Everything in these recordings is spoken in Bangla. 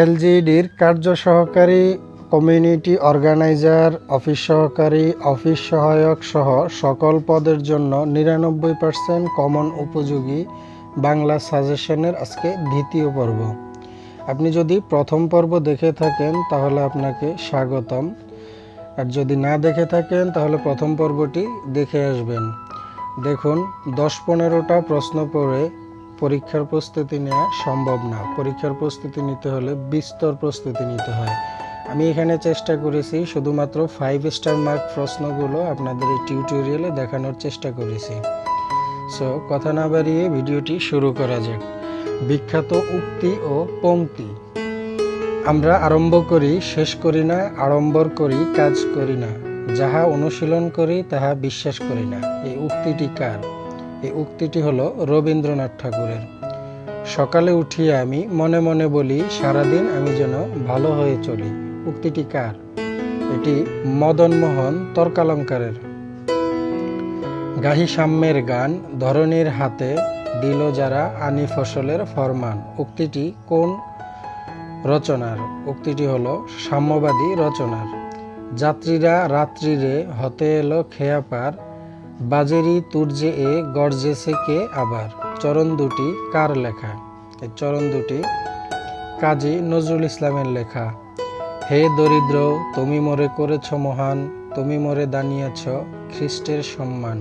এলজিইডির কার্য সহকারী, কমিউনিটি অর্গানাইজার, অফিস সহকারী, অফিস সহায়ক সহ সকল পদের জন্য 99% কমন উপযোগী বাংলা সাজেশনের আজকে দ্বিতীয় পর্ব। আপনি যদি প্রথম পর্ব দেখে থাকেন তাহলে আপনাকে স্বাগতম, আর যদি না দেখে থাকেন তাহলে প্রথম পর্বটি দেখে আসবেন। দেখুন, 10-15টা প্রশ্ন পড়ে পরীক্ষার প্রস্তুতি নেওয়া সম্ভব না। পরীক্ষার প্রস্তুতি নিতে হলে বিস্তর প্রস্তুতি নিতে হয়। আমি এখানে চেষ্টা করেছি শুধুমাত্র 5 স্টার মার্ক প্রশ্নগুলো আপনাদের এই টিউটোরিয়ালে দেখানোর চেষ্টা করেছি। সো কথা না বাড়িয়ে ভিডিওটি শুরু করা যাক। বিখ্যাত উক্তি ও পংক্তি। আমরা আরম্ভ করি, শেষ করি না, আড়ম্বর করি, কাজ করি না, যাহা অনুশীলন করি তাহা বিশ্বাস করি না। এই উক্তিটি কার? এই উক্তিটি হলো রবীন্দ্রনাথ ঠাকুরের। সকালে উঠিয়ে আমি মনে মনে বলি, সারাদিন আমি যেন ভালো হয়ে চলি। উক্তিটি কার? এটি মদনমোহন তর্কালঙ্কারের। গাহি সাম্যের গান, ধরণীর হাতে দিল যারা আনি ফসলের ফরমান। উক্তিটি কোন রচনার? উক্তিটি হলো সাম্যবাদী রচনার। যাত্রীরা রাত্রিরে হতে এলো খেয়া পার, বাজেরি তুর্যে এ গর্জেছে কে আবার। চরণ দুটি কার লেখা? এই চরণ দুটি কাজী নজরুল ইসলামের লেখা। হে দরিদ্র, তুমি মোরে করেছ মহান, তুমি মোরে দানিয়েছ খ্রিস্টের সম্মান।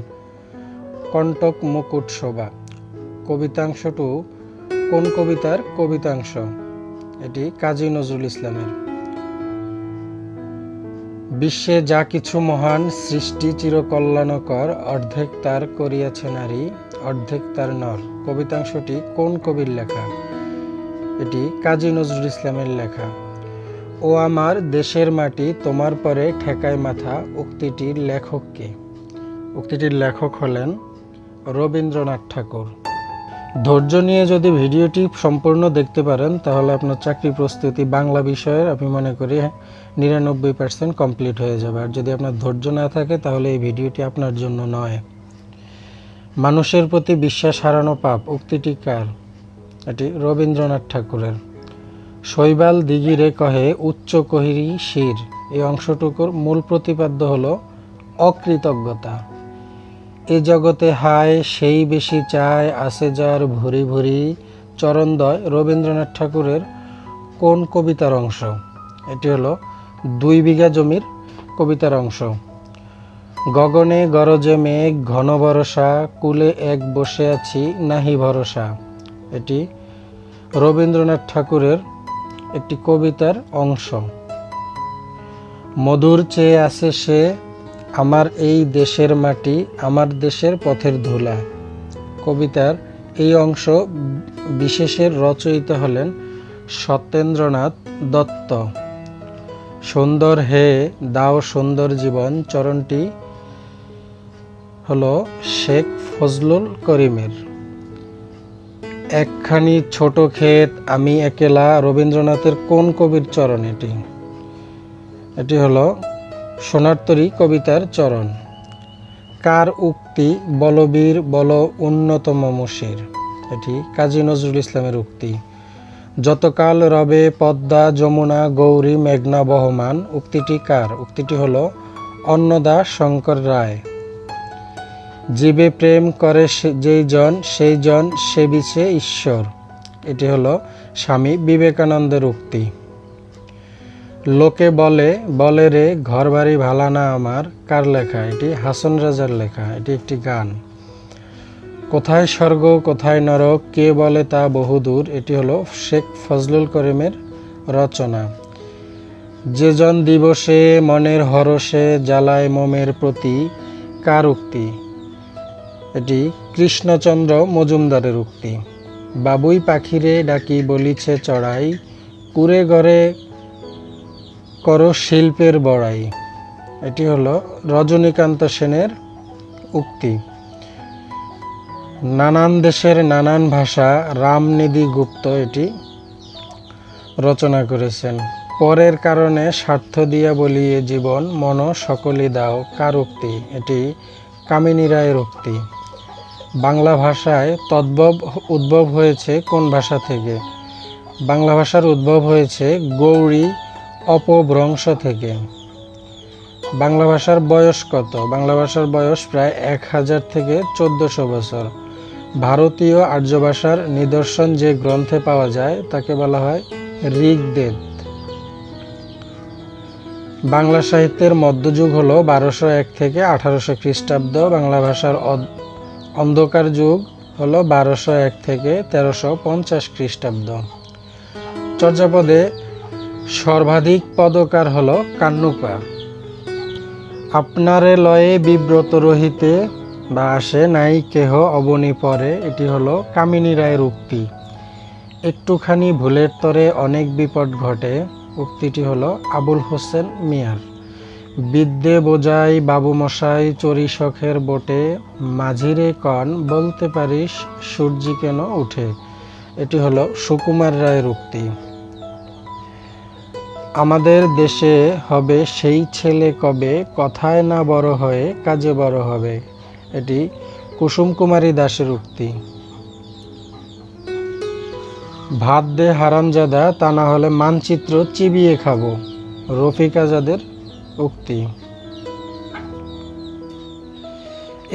কণ্টক মুকুট শোভা। কবিতাংশটু কোন কবিতার কবিতাংশ? এটি কাজী নজরুল ইসলামের। বিশ্বে যা কিছু মহান, সৃষ্টি চিরকল্যাণকর, অর্ধেক তার করিয়াছে নারী, অর্ধেক তার নর। কবিতাংশটি কোন কবির লেখা? এটি কাজী নজরুল ইসলামের লেখা। ও আমার দেশের মাটি, তোমার পরে ঠেকায় মাথা। উক্তিটির লেখক কে? উক্তিটির লেখক হলেন রবীন্দ্রনাথ ঠাকুর। ধৈর্য নিয়ে যদি ভিডিওটি সম্পূর্ণ দেখতে পারেন তাহলে আপনার চাকরি প্রস্তুতি বাংলা বিষয়ের আমি মনে করি 99% কমপ্লিট হয়ে যাবে। আর যদি আপনার ধৈর্য না থাকে তাহলে এই ভিডিওটি আপনার জন্য নয়। মানুষের প্রতি বিশ্বাস হারানো পাপ। উক্তিটি কার? এটি রবীন্দ্রনাথ ঠাকুরের। শৈবাল দিগিরে কহে উচ্চ কহিরি শির। এই অংশটুকুর মূল প্রতিপাদ্য হলো অকৃতজ্ঞতা। এ জগতে হায় সেই বেশি চায়, আসে যার ভুরি ভুরি। চরণদ্বয় রবীন্দ্রনাথ ঠাকুরের কোন কবিতার অংশ? এটি হলো 2 বিঘা জমির কবিতার অংশ। গগনে গরজে মেঘ, ঘন বরষা, কুলে এক বসে আছি নাহি ভরসা। এটি রবীন্দ্রনাথ ঠাকুরের একটি কবিতার অংশ। মধুর চেয়ে আসে সে, আমার এই দেশের মাটি, আমার দেশের পথের ধুলা। কবিতার এই অংশ বিশেষের রচয়িতা হলেন সত্যেন্দ্রনাথ দত্ত। সুন্দর হে দাও সুন্দর জীবন। চরণটি হলো শেখ ফজলুল করিমের। একখানি ছোট ক্ষেত আমি একেলা। রবীন্দ্রনাথের কোন কবির চরণ এটি? এটি হলো সোনারতরী কবিতার চরণ। কার উক্তি? বলবীর বল উন্নতম মশির। এটি কাজী নজরুল ইসলামের উক্তি। যতকাল রবে পদ্মা যমুনা গৌরী মেঘনা বহমান। উক্তিটি কার? উক্তিটি হলো অন্নদা শঙ্কর রায়। জীবে প্রেম করে যেই জন, সেই জন সেবিছে ঈশ্বর। এটি হলো স্বামী বিবেকানন্দের উক্তি। লোকে বলে বলে রে ঘর বাড়ি ভালা না আমার। কার লেখা? এটি হাসন রাজার লেখা। এটি একটি গান। কোথায় স্বর্গ কোথায় নরক, কে বলে তা বহুদূর। এটি হলো শেখ ফজলুল করিমের রচনা। যে জন দিবসে মনের হরষে জ্বালায় মোমের প্রতি। কার উক্তি? এটি কৃষ্ণচন্দ্র মজুমদারের উক্তি। বাবুই পাখিরে ডাকি বলিছে চড়াই, কুরে ঘরে করো শিল্পের বড়াই। এটি হলো রজনীকান্ত সেনের উক্তি। নানান দেশের নানান ভাষা, রামনিধি গুপ্ত এটি রচনা করেছেন। পরের কারণে স্বার্থ দিয়া বলিয়ে জীবন, মন সকলই দাও। কার উক্তি? এটি কামিনী রায়ের উক্তি। বাংলা ভাষায় তদ্ভব উদ্ভব হয়েছে কোন ভাষা থেকে? বাংলা ভাষার উদ্ভব হয়েছে গৌড়ী অপভ্রংশ থেকে। বাংলা ভাষার বয়স কত? বাংলা ভাষার বয়স প্রায় 1000 থেকে 1400 বছর। ভারতীয় আর্য ভাষার নিদর্শন যে গ্রন্থে পাওয়া যায় তাকে বলা হয় ঋগ্বেদ। বাংলা সাহিত্যের মধ্যযুগ হল 1201 থেকে 1800 খ্রিস্টাব্দ। বাংলা ভাষার অন্ধকার যুগ হল 1201 থেকে 1350 খ্রিস্টাব্দ। চর্যাপদে সর্বাধিক পদকার হল কান্নুকা। আপনারে লয়ে বিব্রত রহিতে বা আসে নাই কেহ অবনী পরে, এটি হলো কামিনী রায়ের উক্তি। একটুখানি ভুলের তরে অনেক বিপদ ঘটে, উক্তিটি হলো আবুল হোসেন মিয়ার। বিদ্যে বোঝাই বাবু মশাই চরি শখের বোটে, মাঝিরে কন বলতে পারিস সূর্যি কেন উঠে, এটি হলো সুকুমার রায়ের উক্তি। আমাদের দেশে হবে সেই ছেলে কবে, কথায় না বড় হয়ে কাজে বড় হবে, এটি কুসুম কুমারী দাসের উক্তি। ভাত দে হারামজাদা তা না হলে মানচিত্র চিবিয়ে খাবো, রফিক আজাদের উক্তি।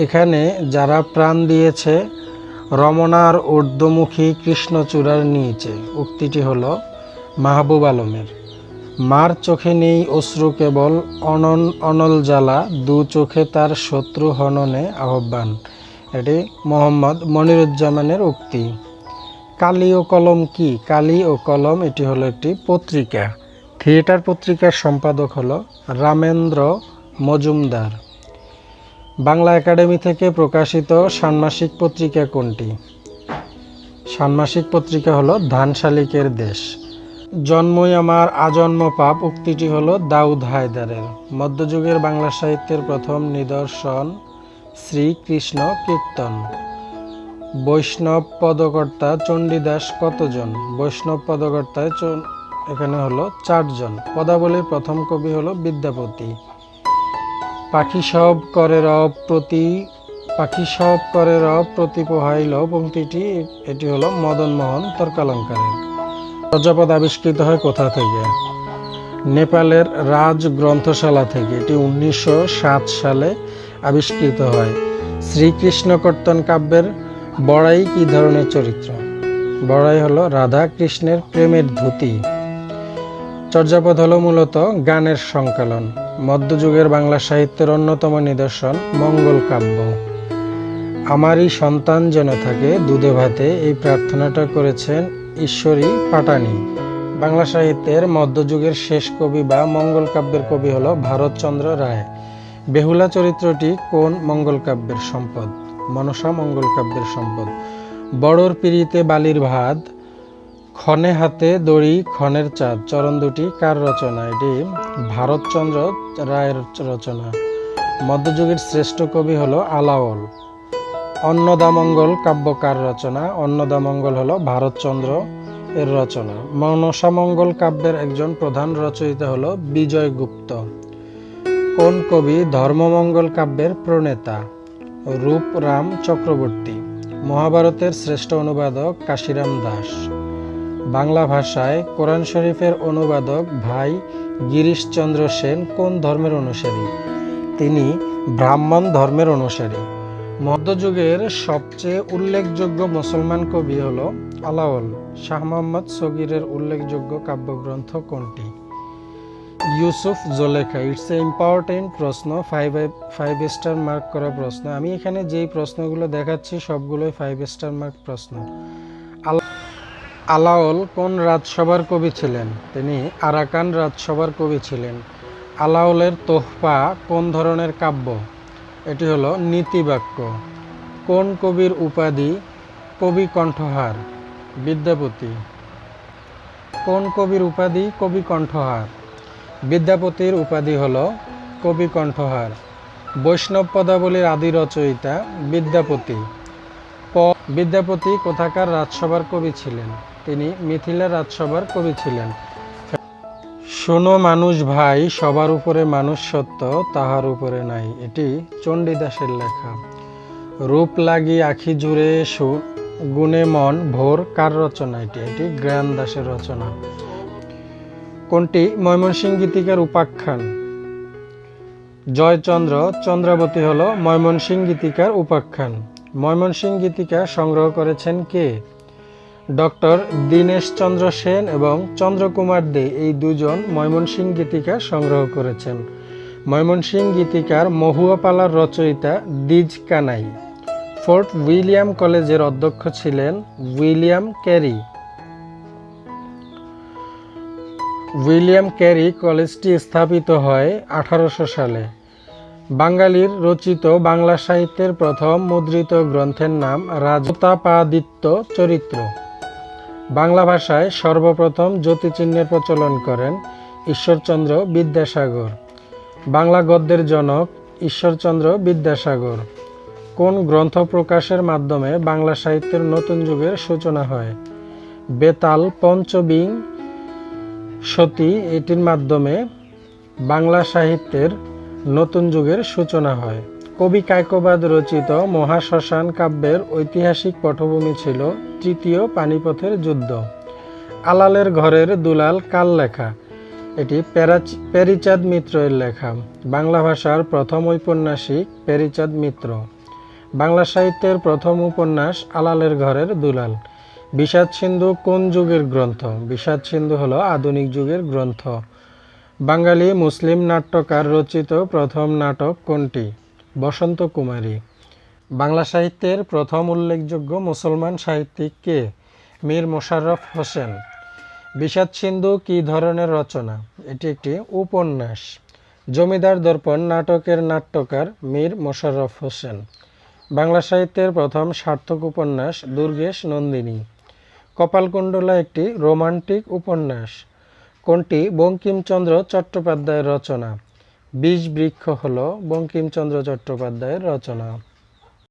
এখানে যারা প্রাণ দিয়েছে রমনার ঊর্ধ্বমুখী কৃষ্ণচূড়ার নিচে, উক্তিটি হলো মাহবুব আলমের। মার চোখে নেই অশ্রু কেবল অনল জ্বালা, দু চোখে তার শত্রু হননে আহ্বান, এটি মোহাম্মদ মনিরুজ্জামানের উক্তি। কালি ও কলম কি? কালি ও কলম এটি হলো একটি পত্রিকা। থিয়েটার পত্রিকার সম্পাদক হলো রামেন্দ্র মজুমদার। বাংলা একাডেমি থেকে প্রকাশিত ষান্মাসিক পত্রিকা কোনটি? ষান্মাসিক পত্রিকা হলো ধান শালিকের দেশ। জন্মই আমার আজন্ম পাপ, উক্তিটি হলো দাউদ হায়দারের। মধ্যযুগের বাংলা সাহিত্যের প্রথম নিদর্শন শ্রীকৃষ্ণ কীর্তন। বৈষ্ণব পদকর্তা চণ্ডীদাস কতজন? বৈষ্ণব পদকর্তায় এখানে হলো 4 জন। পদাবলীর প্রথম কবি হলো বিদ্যাপতি। পাখি সব করে রব প্রতি পোহাইল, পংক্তিটি এটি হলো মদনমোহন তর্কালঙ্কারের। চর্যাপদ আবিষ্কৃত হয় কোথা থেকে? নেপালের রাজ গ্রন্থশালা থেকে, এটি 1907 সালে আবিষ্কৃত হয়। শ্রীকৃষ্ণ কীর্তন কাব্যের বড়াই কি ধরনের চরিত্র? বড়াই হলো রাধা কৃষ্ণের প্রেমের ধুতি। চর্যাপদ হলো মূলত গানের সংকলন। মধ্যযুগের বাংলা সাহিত্যের অন্যতম নিদর্শন মঙ্গল কাব্য। আমারই সন্তান যেন থাকে দুধে ভাতে, এই প্রার্থনাটা করেছেন ঈশ্বরী পাটানি। বাংলা সাহিত্যের মধ্যযুগের শেষ কবি বা মঙ্গল কাব্যের কবি হলো ভারতচন্দ্র রায়। বেহুলা চরিত্রটি কোন মঙ্গল কাব্যের সম্পদ? মনসা মঙ্গল কাব্যের সম্পদ। বড়র পিড়িতে বালির ভাত, ক্ষণে হাতে দড়ি ক্ষণের চাঁদ, চরণ দুটি কার রচনা? এটি ভারতচন্দ্র রায়ের রচনা। মধ্যযুগের শ্রেষ্ঠ কবি হলো আলাওল। অন্নদামঙ্গল কাব্য কার রচনা? অন্নদামঙ্গল হলো ভারতচন্দ্র এর রচনা। মনসামঙ্গল কাব্যের একজন প্রধান রচয়িতা হলো বিজয়গুপ্ত। কোন কবি ধর্মমঙ্গল কাব্যের প্রণেতা? রূপরাম চক্রবর্তী। মহাভারতের শ্রেষ্ঠ অনুবাদক কাশিরাম দাস। বাংলা ভাষায় কোরআন শরীফের অনুবাদক ভাই গিরিশচন্দ্র সেন কোন ধর্মের অনুসারী? তিনি ব্রাহ্মণ ধর্মের অনুসারী। মধ্যযুগের সবচেয়ে উল্লেখযোগ্য মুসলমান কবি হলো আলাওল। শাহ মোহাম্মদ সগীরের উল্লেখযোগ্য কাব্যগ্রন্থ কোনটি? Yusuf Zulekha. It's a important প্রশ্ন, 5 স্টার মার্ক করা প্রশ্ন। আমি এখানে যেই প্রশ্নগুলো দেখাচ্ছি সবগুলোই 5 স্টার মার্ক প্রশ্ন। আলাওল কোন রাজসভার কবি ছিলেন? তিনি আরাকান রাজসভার কবি ছিলেন। আলাওলের তোহফা কোন ধরনের কাব্য? এটি হলো নীতিবাক্য। কোন কবির উপাধি কবি কণ্ঠহার? বিদ্যাপতি। কোন কবির উপাধি কবি কণ্ঠহার? বিদ্যাপতির উপাধি হলো কবি কণ্ঠহার। বৈষ্ণব পদাবলীর আদি রচয়িতা বিদ্যাপতি। বিদ্যাপতি কোথাকার রাজসভার কবি ছিলেন? তিনি মিথিলা রাজসভার কবি ছিলেন। শোনো মানুষ ভাই, সবার উপরে মানুষ সত্য, তাহার উপরে নাই, এটি চণ্ডীদাসের লেখা। রূপ লাগি আখি জুড়ে গুণে মন ভোর কার রচনা? এটি জ্ঞান দাসের রচনা। কোনটি ময়মনসিংহ গীতিকার উপাখ্যান? জয়চন্দ্র চন্দ্রাবতী হলো ময়মনসিংহ গীতিকার উপাখ্যান। ময়মনসিংহ গীতিকা সংগ্রহ করেছেন কে? ডক্টর দীনেশ চন্দ্র সেন এবং চন্দ্রকুমার দে, এই দুজন ময়মনসিংহ গীতিকা সংগ্রহ করেছেন। ময়মনসিংহ গীতিকার মহুয়া পালার রচয়িতা দ্বিজ কানাই। ফোর্ট উইলিয়াম কলেজের অধ্যক্ষ ছিলেন উইলিয়াম ক্যারি। উইলিয়াম ক্যারি কলেজটি স্থাপিত হয় 1800 সালে। বাঙালির রচিত বাংলা সাহিত্যের প্রথম মুদ্রিত গ্রন্থের নাম রাজপ্রতাপাদিত্য চরিত্র। বাংলা ভাষায় সর্বপ্রথম যতিচিহ্নের প্রচলন করেন ঈশ্বরচন্দ্র বিদ্যাসাগর। বাংলা গদ্যের জনক ঈশ্বরচন্দ্র বিদ্যাসাগর। কোন গ্রন্থ প্রকাশের মাধ্যমে বাংলা সাহিত্যের নতুন যুগের সূচনা হয়? বেতাল পঞ্চবিংশতি, এটির মাধ্যমে বাংলা সাহিত্যের নতুন যুগের সূচনা হয়। কবি কায়কোবাদ রচিত মহাশ্মশান কাব্যের ঐতিহাসিক পটভূমি ছিল তৃতীয় পানিপথের যুদ্ধ। আলালের ঘরের দুলাল কার লেখা? এটি প্যারীচাঁদ মিত্র এর লেখা। বাংলা ভাষার প্রথম ঔপন্যাসিক প্যারীচাঁদ মিত্র। বাংলা সাহিত্যের প্রথম উপন্যাস আলালের ঘরের দুলাল। বিষাদ সিন্ধু কোন যুগের গ্রন্থ? বিষাদ সিন্ধু হলো আধুনিক যুগের গ্রন্থ। বাঙালি মুসলিম নাট্যকার রচিত প্রথম নাটক কোনটি? বসন্ত কুমারী। বাংলা সাহিত্যের প্রথম উল্লেখযোগ্য মুসলমান সাহিত্যিক কে? মীর মোশাররফ হোসেন। বিষাদ সিন্ধু কী ধরনের রচনা? এটি একটি উপন্যাস। জমিদার দর্পণ নাটকের নাট্যকার মীর মোশাররফ হোসেন। বাংলা সাহিত্যের প্রথম সার্থক উপন্যাস দুর্গেশ নন্দিনী। কপালকুণ্ডলা একটি রোমান্টিক উপন্যাস। কোনটি বঙ্কিমচন্দ্র চট্টোপাধ্যায়ের রচনা? বিষবৃক্ষ হল বঙ্কিমচন্দ্র চট্টোপাধ্যায়ের রচনা।